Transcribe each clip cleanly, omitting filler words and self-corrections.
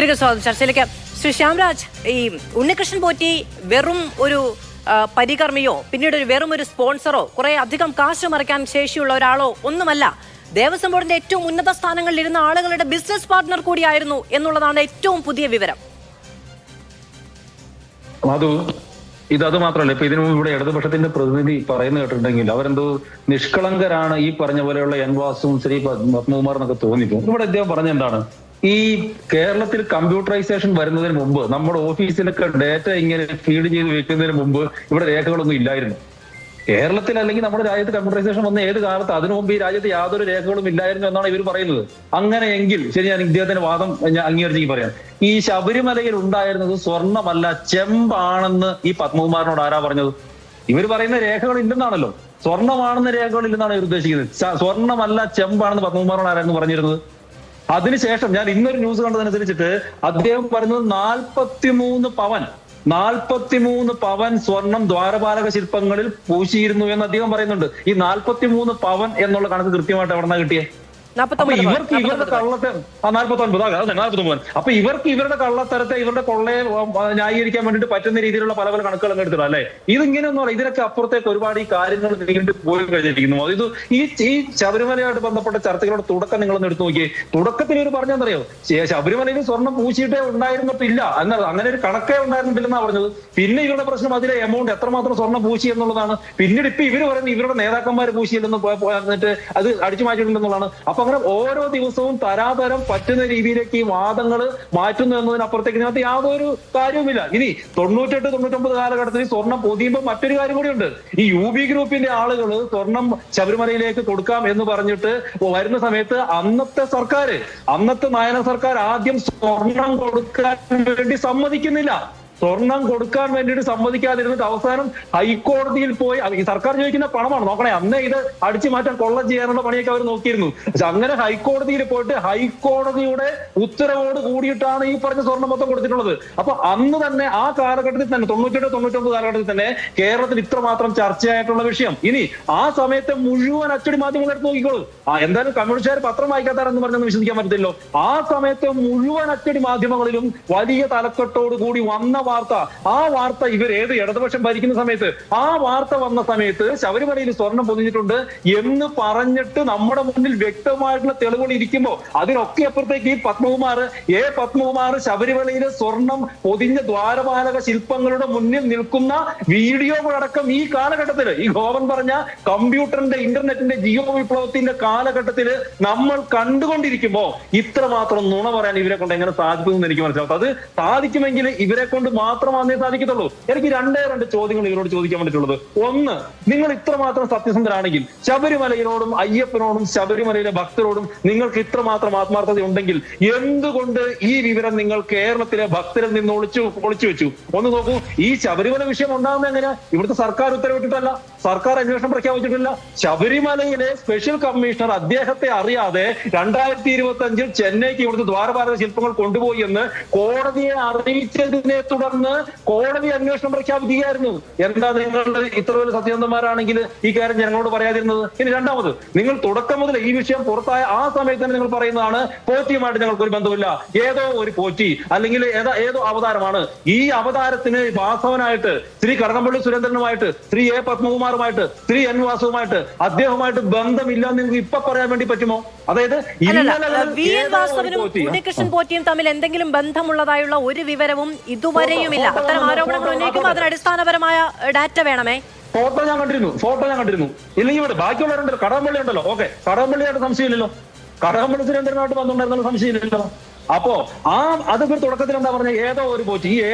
തിരികെ സ്വാഗതം ചർച്ചയിലേക്ക്. ശ്രീ ശ്യാംരാജ്, ഈ ഉണ്ണികൃഷ്ണൻ പോറ്റി വെറും ഒരു പരികർമ്മിയോ പിന്നീട് വെറും ഒരു സ്പോൺസറോ കുറെ അധികം കാശ് മറിക്കാൻ ശേഷിയുള്ള ഒരാളോ ഒന്നുമല്ല. ദേവസ്വം ബോർഡിന്റെ ഏറ്റവും ഉന്നത സ്ഥാനങ്ങളിൽ ഇരുന്ന ആളുകളുടെ ബിസിനസ് പാർട്ണർ കൂടിയായിരുന്നു എന്നുള്ളതാണ് ഏറ്റവും പുതിയ വിവരം. അത് മാത്രമല്ല, ഇപ്പൊ ഇതിനു മുമ്പ് ഇവിടെ ഇടതുപക്ഷത്തിന്റെ പ്രതിനിധി പറയുന്നത് കേട്ടിട്ടുണ്ടെങ്കിൽ അവരെന്തോ നിഷ്കളങ്കരാണ് ഈ പറഞ്ഞ പോലെയുള്ള എൻ വാസുവും ശ്രീ പത്മകുമാർ എന്നൊക്കെ തോന്നിക്കും. ഇവിടെ അദ്ദേഹം പറഞ്ഞ എന്താണ്, ഈ കേരളത്തിൽ കമ്പ്യൂട്ടറൈസേഷൻ വരുന്നതിന് മുമ്പ് നമ്മുടെ ഓഫീസിലൊക്കെ ഡേറ്റ ഇങ്ങനെ ഫീഡ് ചെയ്ത് വെക്കുന്നതിന് മുമ്പ് ഇവിടെ രേഖകളൊന്നും ഇല്ലായിരുന്നു. കേരളത്തിൽ അല്ലെങ്കിൽ നമ്മുടെ രാജ്യത്ത് കമ്പ്യൂട്ടറൈസേഷൻ വന്ന ഏത് കാലത്ത് അതിനു മുമ്പ് ഈ രാജ്യത്ത് യാതൊരു രേഖകളും ഇല്ലായിരുന്നു എന്നാണ് ഇവർ പറയുന്നത്. അങ്ങനെയെങ്കിൽ ശരി, ഞാൻ ഇദ്ദേഹത്തിന്റെ വാദം ഞാൻ അംഗീകരിച്ചെങ്കിൽ പറയാം. ഈ ശബരിമലയിൽ ഉണ്ടായിരുന്നത് സ്വർണ്ണമല്ല ചെമ്പാണെന്ന് ഈ പത്മകുമാറിനോട് ആരാ പറഞ്ഞത്? ഇവർ പറയുന്ന രേഖകൾ ഇല്ലെന്നാണല്ലോ, സ്വർണ്ണമാണെന്ന രേഖകൾ ഇല്ലെന്നാണ് ഇവർ ഉദ്ദേശിക്കുന്നത്. സ്വർണ്ണമല്ല ചെമ്പാണെന്ന് പത്മകുമാറിനോട് ആരായിരുന്നു പറഞ്ഞിരുന്നത്? അതിനുശേഷം ഞാൻ ഇന്നൊരു ന്യൂസ് കണ്ടതനുസരിച്ചിട്ട് അദ്ദേഹം പറയുന്നത് 43 പവൻ സ്വർണം ദ്വാരപാലക ശില്പങ്ങളിൽ പൂശിയിരുന്നു എന്ന് അദ്ദേഹം പറയുന്നുണ്ട്. ഈ 43 പവൻ എന്നുള്ള കണക്ക് കൃത്യമായിട്ട് എവിടെന്നാ കിട്ടിയേ? ഇവർക്ക് ഇവരുടെ കള്ളത്തെ 49 അപ്പൊ ഇവർക്ക് ഇവരുടെ കള്ളത്തരത്തെ ഇവരുടെ കൊള്ളയെ ന്യായീകരിക്കാൻ വേണ്ടിട്ട് പറ്റുന്ന രീതിയിലുള്ള പല പല കണക്കുകൾ എടുത്തിടും അല്ലെ. ഇതിങ്ങനെയൊന്നും ഇതിനൊക്കെ അപ്പുറത്തേക്ക് ഒരുപാട് ഈ കാര്യങ്ങൾ നീണ്ടു പോയി കഴിഞ്ഞിരിക്കുന്നു. ഇത് ഈ ശബരിമലയായിട്ട് ബന്ധപ്പെട്ട ചർച്ചകളുടെ തുടക്കം നിങ്ങളൊന്ന് എടുത്തു നോക്കിയേ. തുടക്കത്തിൽ ഇവർ പറഞ്ഞെന്നറിയോ, ശബരിമലയിൽ സ്വർണം പൂശിയിട്ടേ ഉണ്ടായിരുന്നിട്ടില്ല എന്നാ, അങ്ങനെ ഒരു കണക്കേ ഉണ്ടായിരുന്നിട്ടില്ലെന്നാ പറഞ്ഞത്. പിന്നെ ഇവരുടെ പ്രശ്നം അതിലെ എമൗണ്ട് എത്രമാത്രം സ്വർണം പൂശി എന്നുള്ളതാണ്. പിന്നീട് ഇപ്പൊ ഇവര് പറയുന്നത് ഇവരുടെ നേതാക്കന്മാർ പൂശിയില്ലെന്ന് എന്നിട്ട് അത് അടിച്ചു മാറ്റിയിട്ടുണ്ടെന്നുള്ളതാണ്. അപ്പൊ അങ്ങനെ ഓരോ ദിവസവും തരാതരം പറ്റുന്ന രീതിയിലേക്ക് ഈ വാദങ്ങൾ മാറ്റുന്നു എന്നതിനപ്പുറത്തേക്ക് ഇതിനകത്ത് യാതൊരു കാര്യവുമില്ല. ഇനി 98-99 കാലഘട്ടത്തിൽ സ്വർണം പൊതിയുമ്പോൾ മറ്റൊരു കാര്യം കൂടിയുണ്ട്. ഈ UB ഗ്രൂപ്പിന്റെ ആളുകൾ സ്വർണം ശബരിമലയിലേക്ക് കൊടുക്കാം എന്ന് പറഞ്ഞിട്ട് വരുന്ന സമയത്ത് അന്നത്തെ നയന സർക്കാർ ആദ്യം സ്വർണം കൊടുക്കാൻ വേണ്ടി സമ്മതിക്കുന്നില്ല. സ്വർണം കൊടുക്കാൻ വേണ്ടിയിട്ട് സമ്മതിക്കാതിരുന്നിട്ട് അവസാനം ഹൈക്കോടതിയിൽ പോയി, ഈ സർക്കാർ ചോദിക്കുന്ന പണമാണ് നോക്കണേ, അന്നേ ഇത് അടിച്ചു മാറ്റാൻ കൊള്ള ചെയ്യാനുള്ള പണിയൊക്കെ അവർ നോക്കിയിരുന്നു. പക്ഷെ അങ്ങനെ ഹൈക്കോടതിയിൽ പോയിട്ട് ഹൈക്കോടതിയുടെ ഉത്തരവോട് കൂടിയിട്ടാണ് ഈ പറഞ്ഞ സ്വർണം മൊത്തം കൊടുത്തിട്ടുള്ളത്. അപ്പൊ അന്ന് തന്നെ ആ കാലഘട്ടത്തിൽ തന്നെ 98-99 കാലഘട്ടത്തിൽ തന്നെ കേരളത്തിൽ ഇത്രമാത്രം ചർച്ചയായിട്ടുള്ള വിഷയം. ഇനി ആ സമയത്തെ മുഴുവൻ അച്ചടി മാധ്യമങ്ങൾ എടുത്ത് നോക്കിക്കോളൂ. എന്തായാലും കമ്മ്യൂണിസ്റ്റുകാർ പത്രം വായിക്കാത്താരെന്ന് പറഞ്ഞൊന്നും വിശ്വസിക്കാൻ പറ്റത്തില്ലോ. ആ സമയത്തെ മുഴുവൻ അച്ചടി മാധ്യമങ്ങളിലും വലിയ തലക്കെട്ടോട് കൂടി വന്ന ആ വാർത്ത ഇവർ ഏത് ഇടതുപക്ഷം ഭരിക്കുന്ന സമയത്ത് ആ വാർത്ത വന്ന സമയത്ത് ശബരിമലയിൽ സ്വർണം പൊതിഞ്ഞിട്ടുണ്ട് എന്ന് പറഞ്ഞിട്ട് നമ്മുടെ മുന്നിൽ വ്യക്തമായിട്ടുള്ള തെളിവുകൾ ഇരിക്കുമ്പോൾ അതിനൊക്കെ അപ്പുറത്തേക്ക് ഈ പത്മകുമാർ ശബരിമലയിലെ സ്വർണം പൊതിഞ്ഞ ദ്വാരപാലക ശില്പങ്ങളുടെ മുന്നിൽ നിൽക്കുന്ന വീഡിയോകളടക്കം ഈ കാലഘട്ടത്തിൽ ഈ ഗോവൻ പറഞ്ഞ കമ്പ്യൂട്ടറിന്റെ ഇന്റർനെറ്റിന്റെ ജിയോ വിപ്ലവത്തിന്റെ കാലഘട്ടത്തിൽ നമ്മൾ കണ്ടുകൊണ്ടിരിക്കുമ്പോ ഇത്രമാത്രം നുണ പറയാൻ ഇവരെ കൊണ്ട് എങ്ങനെ സാധിക്കുമെന്ന് എനിക്ക് മനസ്സിലാവും. അത് സാധിക്കുമെങ്കിൽ ഇവരെ കൊണ്ട് മാത്രമേ സാധിക്കത്തുള്ളൂ. എനിക്ക് രണ്ട് ചോദ്യങ്ങൾ ഇവരോട് ചോദിക്കാൻ വേണ്ടിയിട്ടുള്ളത്. ഒന്ന്, നിങ്ങൾ ഇത്രമാത്രം സത്യസന്ധരാണെങ്കിൽ ശബരിമലയോടും അയ്യപ്പനോടും ശബരിമലയിലെ ഭക്തരോടും നിങ്ങൾക്ക് ഇത്രമാത്രം ആത്മാർത്ഥത ഉണ്ടെങ്കിൽ എന്തുകൊണ്ട് ഈ വിവരം നിങ്ങൾ കേരളത്തിലെ ഭക്തരിൽ നിന്ന് ഒളിച്ചു വെച്ചു? ഒന്ന് നോക്കൂ, ഈ ശബരിമല വിഷയം ഉണ്ടാകുന്നത് എങ്ങനെയാ? ഇവിടുത്തെ സർക്കാർ ഉത്തരവിട്ടിട്ടല്ല, സർക്കാർ അന്വേഷണം പ്രഖ്യാപിച്ചിട്ടില്ല. ശബരിമലയിലെ സ്പെഷ്യൽ കമ്മീഷണർ അദ്ദേഹത്തെ അറിയാതെ 2025 ചെന്നൈക്ക് ഇവിടുത്തെ ദ്വാരപാലക ശില്പങ്ങൾ കൊണ്ടുപോയി എന്ന് കോടതിയെ അറിയിച്ചതിനെ തുടർന്ന് കോടതി അന്വേഷണം പ്രഖ്യാപിക്കുകയായിരുന്നു. എന്താ നിങ്ങൾ ഇത്ര വലിയ സത്യസന്ധന്മാരാണെങ്കിൽ ഈ കാര്യം ജനങ്ങളോട് പറയാതിരുന്നത്? ഇനി രണ്ടാമത്, നിങ്ങൾ തുടക്കം മുതൽ ഈ വിഷയം പുറത്തായ ആ സമയത്ത് തന്നെ നിങ്ങൾ പറയുന്നതാണ് പോറ്റിയുമായിട്ട് ഞങ്ങൾക്ക് ഒരു ബന്ധമില്ല, ഏതോ ഒരു പോറ്റി അല്ലെങ്കിൽ ഏതോ അവതാരമാണ്. ഈ അവതാരത്തിന് വാസവനായിട്ട് ശ്രീ കടകംപള്ളി സുരേന്ദ്രനുമായിട്ട് ശ്രീ A. പത്മകുമാറുമായിട്ട് ശ്രീ N. വാസുവുമായിട്ട് അദ്ദേഹമായിട്ട് ബന്ധമില്ല എന്ന് നിങ്ങൾക്ക് ഇപ്പൊ പറയാൻ വേണ്ടി പറ്റുമോ? അതായത് ഉണ്ണികൃഷ്ണൻ പോറ്റിയും തമ്മിൽ എന്തെങ്കിലും ബന്ധമുള്ളതായുള്ള ഒരു വിവരവും ഇതുവരെയുമില്ല. അത്തരം ആരോപണങ്ങൾ ഉന്നയിക്കുമ്പോൾ അതിന് അടിസ്ഥാനപരമായ ഡാറ്റ വേണമേ. ഫോട്ടോ ഞാൻ കണ്ടിരുന്നു. ഇല്ലെങ്കിൽ ഇവിടെ ബാക്കിയുള്ളവരുണ്ടല്ലോ, കടകംപള്ളി ഉണ്ടല്ലോ, ഓക്കെ, കടകംപള്ളിയായിട്ട് സംശയമില്ലല്ലോ, കടകംപള്ളി സുരേന്ദ്രനായിട്ട് ബന്ധമുണ്ടായിരുന്ന സംശയമില്ലല്ലോ. അപ്പോ അതൊക്കെ തുടക്കത്തിൽ എന്താ പറഞ്ഞ ഏതോ ഒരു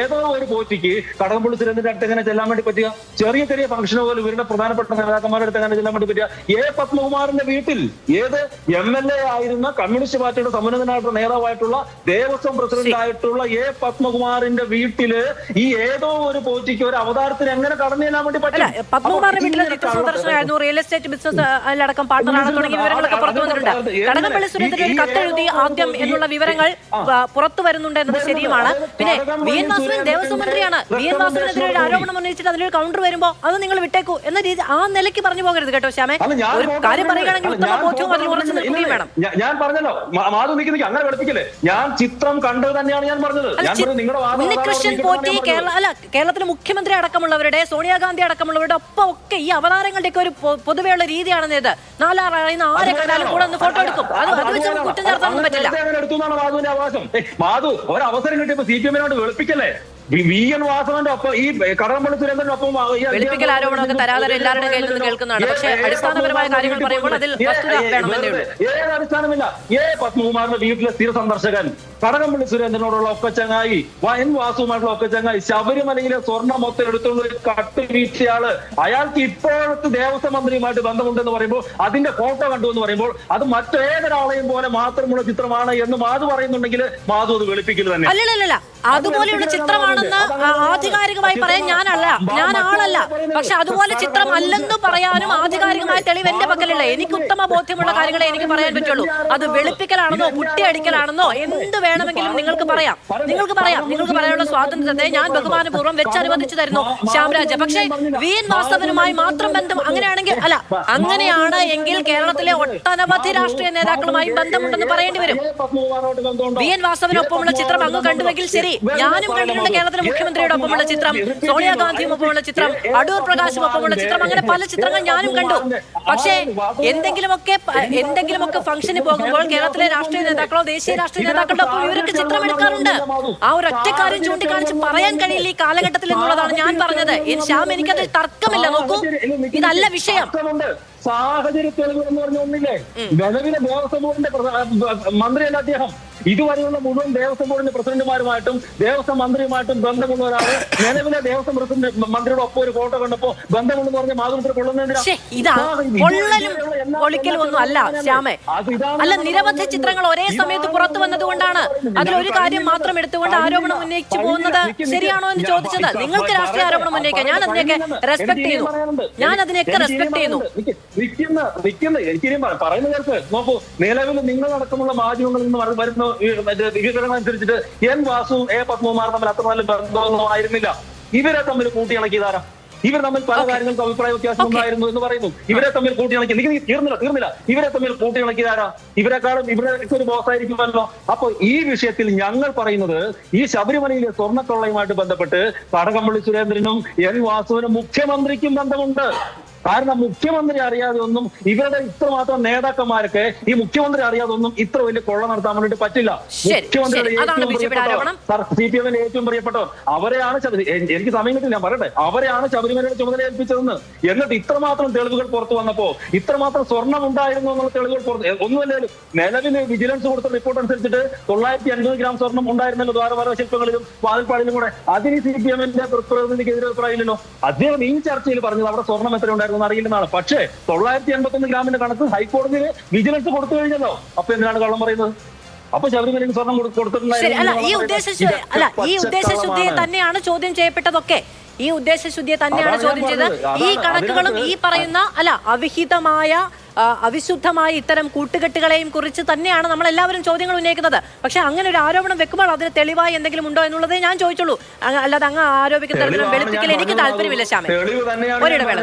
പോറ്റിക്ക് കടകംപള്ളി സുരേന്ദ്രന്റെ അടുത്ത് എങ്ങനെ ചെല്ലാൻ വേണ്ടി പറ്റുക? ചെറിയ ഫംഗ്ഷന് പോലും ഇവരുടെ പ്രധാനപ്പെട്ട നേതാക്കന്മാരുടെ അടുത്ത് എങ്ങനെ ചെല്ലാൻ വേണ്ടി പറ്റുക? A. പത്മകുമാറിന്റെ വീട്ടിൽ ഏത് MLA ആയിരുന്ന കമ്മ്യൂണിസ്റ്റ് പാർട്ടിയുടെ സമുന്നതനായിട്ടുള്ള നേതാവായിട്ടുള്ള ദേവസ്വം പ്രസിഡന്റ് ആയിട്ടുള്ള A. പത്മകുമാറിന്റെ വീട്ടില് ഈ ഏതോ ഒരു പോറ്റിക്ക് ഒരു അവതാരത്തിന് എങ്ങനെ കടന്നു ചെല്ലാൻ വേണ്ടി പറ്റില്ല? പത്മകുമാറിന്റെ വീട്ടിൽ സന്ദർശനമായിരുന്നു, റിയൽ എസ്റ്റേറ്റ് ബിസിനസ് അടക്കം പാർട്ണറാണ് തുടങ്ങിയ വിവരങ്ങളൊക്കെ പുറത്തു വന്നിട്ടുണ്ട്. കടകംപള്ളി സുരേന്ദ്രൻ ഒരു കത്തെഴുതി ആദ്യം എന്നുള്ള വിവരങ്ങൾ പുറത്തു വരുന്നുണ്ട് എന്നത് ശരിയുമാണ്. പിന്നെ വി എൻ വാസവൻ ദേവസ്വം മന്ത്രിയാണ്. വി എൻ വാസവനെതിരെ ഒരു ആരോപണം ഉന്നയിച്ചിട്ട് അതിലൊരു കൗണ്ടർ വരുമ്പോൾ അത് നിങ്ങൾ വിട്ടേക്കൂ എന്ന രീതി ആ നിലയ്ക്ക് പറഞ്ഞു പോകരുത് കേട്ടോ ശ്യാമേ. ഒരു കാര്യം പറയുകയാണെങ്കിൽ ഉത്തമ ബോധ്യവും അതിൽ ഉറച്ചു നിൽക്കുകയും വേണം. ഞാൻ പറഞ്ഞല്ലോ മാധു നിൽക്കുന്ന അങ്ങനെ പഠിപ്പിക്കല്ലേ, ഞാൻ ചിത്രം കണ്ടത് തന്നെയാണ് ഞാൻ പറഞ്ഞത്. ഉണ്ണികൃഷ്ണൻ പോറ്റി കേരളത്തിലെ മുഖ്യമന്ത്രി അടക്കമുള്ളവരുടെ, സോണിയാഗാന്ധി അടക്കമുള്ളവരുടെ ഒപ്പം ഒക്കെ ഈ അവതാരങ്ങളുടെയൊക്കെ ഒരു പൊതുവെയുള്ള രീതിയാണെന്ന് ഇത്. നാലാറിയുന്ന ആരെ കണ്ടാലും കൂടെ ഒന്ന് ഫോട്ടോ എടുക്കും. അത് വെച്ച് കുറ്റം ചേർത്താനൊന്നും പറ്റില്ല. മാധുവിന്റെ അവകാശം. മാധു ഒരവസരം കിട്ടിയപ്പോ CPM-നോട് വെളുപ്പിക്കല്ലേ. വി എൻ വാസവന്റെ ഒപ്പം ഈ കടകംപള്ളി സുരേന്ദ്രന്റെ ഒപ്പം വെളുപ്പിക്കൽ ആരോപണമൊക്കെ തരാതര എല്ലാവരുടെ കയ്യിൽ നിന്ന് കേൾക്കുന്നതാണ്. പക്ഷേ അടിസ്ഥാനപരമായ കാര്യങ്ങൾ പറയുമ്പോൾ അതിൽ വസ്തുത വേണമെന്നേ ഉള്ളൂ. ഏത് അടിസ്ഥാനമില്ല. പത്മകുമാറിന്റെ വീട്ടിലെ സ്ഥിര സന്ദർശകൻ, കടകംപള്ളി സുരേന്ദ്രനോടുള്ള ഒക്കച്ചങ്ങായി, എൻ വാസുവുമായിട്ടുള്ള ഒക്കച്ചങ്ങായി, ശബരിമലയിലെ സ്വർണ്ണം മൊത്തം എടുത്തുള്ള ഒരു കട്ട് വീഴ്ചയാള്, അയാൾക്ക് ഇപ്പോഴത്തെ ദേവസ്വം മന്ത്രിയുമായിട്ട് ബന്ധമുണ്ടെന്ന് പറയുമ്പോൾ അതിന്റെ ഫോട്ടോ കണ്ടു എന്ന് പറയുമ്പോൾ അത് മറ്റേതൊരാളെയും പോലെ മാത്രമുള്ള ചിത്രമാണ് എന്ന് മാധു പറയുന്നുണ്ടെങ്കിൽ മാധു അത് വെളുപ്പിക്കൽ തന്നെ. അല്ലല്ല, അതുപോലെയുള്ള ചിത്രമാണെന്ന് ആധികാരികമായി പറയാൻ ഞാൻ ആളല്ല. പക്ഷെ അതുപോലെ ചിത്രം അല്ലെന്ന് പറയാനും ആധികാരികമായ തെളിവ് എന്റെ പക്കലില്ല. എനിക്ക് ഉത്തമ ബോധ്യമുള്ള കാര്യങ്ങളെ എനിക്ക് പറയാൻ പറ്റുള്ളൂ. അത് വെളുപ്പിക്കലാണെന്നോ കുട്ടിയടിക്കലാണെന്നോ എന്ത് വേണമെങ്കിലും നിങ്ങൾക്ക് പറയാം. നിങ്ങൾക്ക് പറയാനുള്ള സ്വാതന്ത്ര്യത്തെ ഞാൻ ബഹുമാനപൂർവ്വം വെച്ചനുവദിച്ചു തരുന്നു ശ്യാംരാജ്. പക്ഷേ വി എൻ വാസവനുമായി മാത്രം ബന്ധം അങ്ങനെയാണ് എങ്കിൽ കേരളത്തിലെ ഒട്ടനവധി രാഷ്ട്രീയ നേതാക്കളുമായി ബന്ധമുണ്ടെന്ന് പറയേണ്ടി വരും. വി എൻ വാസവനൊപ്പമുള്ള ചിത്രം അങ്ങ് കണ്ടുവെങ്കിൽ ശരി, ഞാനും കണ്ടിട്ടുണ്ട് കേരളത്തിലെ മുഖ്യമന്ത്രിയുടെ ഒപ്പമുള്ള ചിത്രം, സോണിയാഗാന്ധിയും ഒപ്പമുള്ള ചിത്രം, അടൂർ പ്രകാശും ഒപ്പമുള്ള ചിത്രം, അങ്ങനെ പല ചിത്രങ്ങൾ ഞാനും കണ്ടു. പക്ഷേ എന്തെങ്കിലുമൊക്കെ ഫംഗ്ഷന് പോകുമ്പോൾ കേരളത്തിലെ രാഷ്ട്രീയ നേതാക്കളോ ദേശീയ രാഷ്ട്രീയ നേതാക്കളുടെ ഒപ്പം ഇവരൊക്കെ ചിത്രം എടുക്കാറുണ്ട്. ആ ഒരു ഒറ്റക്കാര്യം ചൂണ്ടിക്കാണിച്ച് പറയാൻ കഴിയില്ല ഈ കാലഘട്ടത്തിൽ എന്നുള്ളതാണ് ഞാൻ പറഞ്ഞത്. ശ്യാം, എനിക്കതിൽ തർക്കമില്ല. നോക്കൂ, ഇതല്ല വിഷയം. സാഹചര്യ തെളിവ് എന്ന് പറഞ്ഞ ഒന്നില്ലേ, നിലവിലെ ദേവസ്വം ബോർഡിന്റെ മന്ത്രിയല്ല അദ്ദേഹം. ഇതുവരെയുള്ള മുഴുവൻ ദേവസ്വം ബോർഡിന്റെ പ്രസിഡന്റുമാരുമായിട്ടും ദേവസ്വം മന്ത്രിയുമായിട്ടും ബന്ധമുള്ള ഒരാള് നിലവിലെ ദേവസ്വം പ്രസിഡന്റ് മന്ത്രിയുടെ ഒപ്പം ഒരു ഫോട്ടോ കണ്ടപ്പോ ബന്ധമുണ്ടെന്ന് പറഞ്ഞ മാതൃത്വ ഒന്നും അല്ല ശ്യാമേ. അല്ല, നിരവധി ചിത്രങ്ങൾ ഒരേ സമയത്ത് പുറത്തു വന്നതുകൊണ്ടാണ് അതിലൊരു കാര്യം മാത്രം എടുത്തുകൊണ്ട് ആരോപണം ഉന്നയിച്ചു പോകുന്നത് ശരിയാണോ എന്ന് ചോദിച്ചത്. നിങ്ങൾക്ക് രാഷ്ട്രീയ ആരോപണം ഉന്നയിക്കാം, ഞാൻ അതിനെയൊക്കെ റെസ്പെക്ട് ചെയ്യുന്നു. എനിക്കിനി പറയുന്ന ചേർക്ക് നോക്കൂ, നിലവിൽ നിങ്ങളടക്കമുള്ള മാധ്യമങ്ങളിൽ നിന്ന് വരുന്ന വിവരണം അനുസരിച്ചിട്ട് എൻ വാസു പത്മകുമാർ തമ്മിൽ അത്ര നല്ല ബന്ധമൊന്നും ആയിരുന്നില്ല. ഇവരെ തമ്മിൽ കൂട്ടിയിണക്കിയതാരാ? ഇവർ തമ്മിൽ പല കാര്യങ്ങൾക്ക് അഭിപ്രായ വ്യത്യാസം ഉണ്ടായിരുന്നു എന്ന് പറയുന്നു. ഇവരെ തമ്മിൽ കൂട്ടിയിണക്കി തീർന്നില്ല. ഇവരെ തമ്മിൽ കൂട്ടിയിണക്കിയതാരാ? ഇവരെക്കാളും ഇവരൊക്കെ ഒരു ബോസായിരിക്കുമല്ലോ. അപ്പൊ ഈ വിഷയത്തിൽ ഞങ്ങൾ പറയുന്നത്, ഈ ശബരിമലയിലെ സ്വർണ്ണക്കൊള്ളയുമായിട്ട് ബന്ധപ്പെട്ട് കടകംപള്ളി സുരേന്ദ്രനും എൻ വാസുവിനും മുഖ്യമന്ത്രിക്കും ബന്ധമുണ്ട്. കാരണം മുഖ്യമന്ത്രി അറിയാതെ ഒന്നും ഇവരുടെ ഇത്രമാത്രം നേതാക്കന്മാരൊക്കെ ഈ മുഖ്യമന്ത്രി അറിയാതെ ഒന്നും ഇത്ര വലിയ കൊള്ള നടത്താൻ വേണ്ടിട്ട് പറ്റില്ല. മുഖ്യമന്ത്രിയുടെ CPM-ന്റെ ഏറ്റവും പ്രിയപ്പെട്ടവർ അവരെയാണ്. എനിക്ക് സമയം കിട്ടില്ല, ഞാൻ പറയട്ടെ, അവരെയാണ് ശബരിമലയുടെ ചുമതല ഏൽപ്പിച്ചതെന്ന്. എന്നിട്ട് ഇത്രമാത്രം തെളിവുകൾ പുറത്തു വന്നപ്പോ ഇത്രമാത്രം സ്വർണം ഉണ്ടായിരുന്നു എന്നുള്ള തെളിവുകൾ പുറത്ത് ഒന്നുമല്ലേലും നിലവിൽ വിജിലൻസ് കൊടുത്ത റിപ്പോർട്ട് അനുസരിച്ചിട്ട് 950 ഗ്രാം സ്വർണം ഉണ്ടായിരുന്നല്ലോ ദ്വാരപാലക ശില്പങ്ങളിലും വാതിൽപ്പാടിലും കൂടെ. അതിന് CPM-ന്റെ പ്രതിനിധിക്ക് എതിരെ അഭിപ്രായമില്ലല്ലോ. അദ്ദേഹം ഈ ചർച്ചയിൽ പറഞ്ഞത് അവിടെ സ്വർണം എത്ര ഉണ്ടായിരുന്നു അറിയില്ലെന്നാണ്. പക്ഷേ 981 ഗ്രാമിന്റെ കണക്ക് ഹൈക്കോടതിയിൽ വിജിലൻസ് കൊടുത്തു കഴിഞ്ഞല്ലോ. അപ്പൊ എന്തിനാണ് കള്ളം പറയുന്നത്? അപ്പൊ ശബരിമലയിൽ സ്വർണം കൊടുത്തിട്ടുണ്ടായിരുന്നു. ഈ ഉദ്ദേശശുദ്ധിയെ തന്നെയാണ് ചോദ്യം ചെയ്യപ്പെട്ടതൊക്കെ. ഈ ഉദ്ദേശശുദ്ധിയെ തന്നെയാണ് ചോദ്യം ചെയ്തത്. ഈ കണക്കുകളും ഈ പറയുന്ന അവിഹിതമായ അവിശുദ്ധമായ ഇത്തരം കൂട്ടുകെട്ടുകളെയും കുറിച്ച് തന്നെയാണ് നമ്മൾ എല്ലാവരും ചോദ്യങ്ങൾ ഉന്നയിക്കുന്നത്. പക്ഷെ അങ്ങനെ ഒരു ആരോപണം വെക്കുമ്പോൾ അതിന് തെളിവായി എന്തെങ്കിലും ഉണ്ടോ എന്നുള്ളതേ ഞാൻ ചോദിച്ചുള്ളൂ. അല്ലാതെ അങ്ങ് ആരോപിക്കുന്ന വെളുപ്പിക്കൽ എനിക്ക് താല്പര്യമില്ല ശ്യാമേ. ഒരിടവേള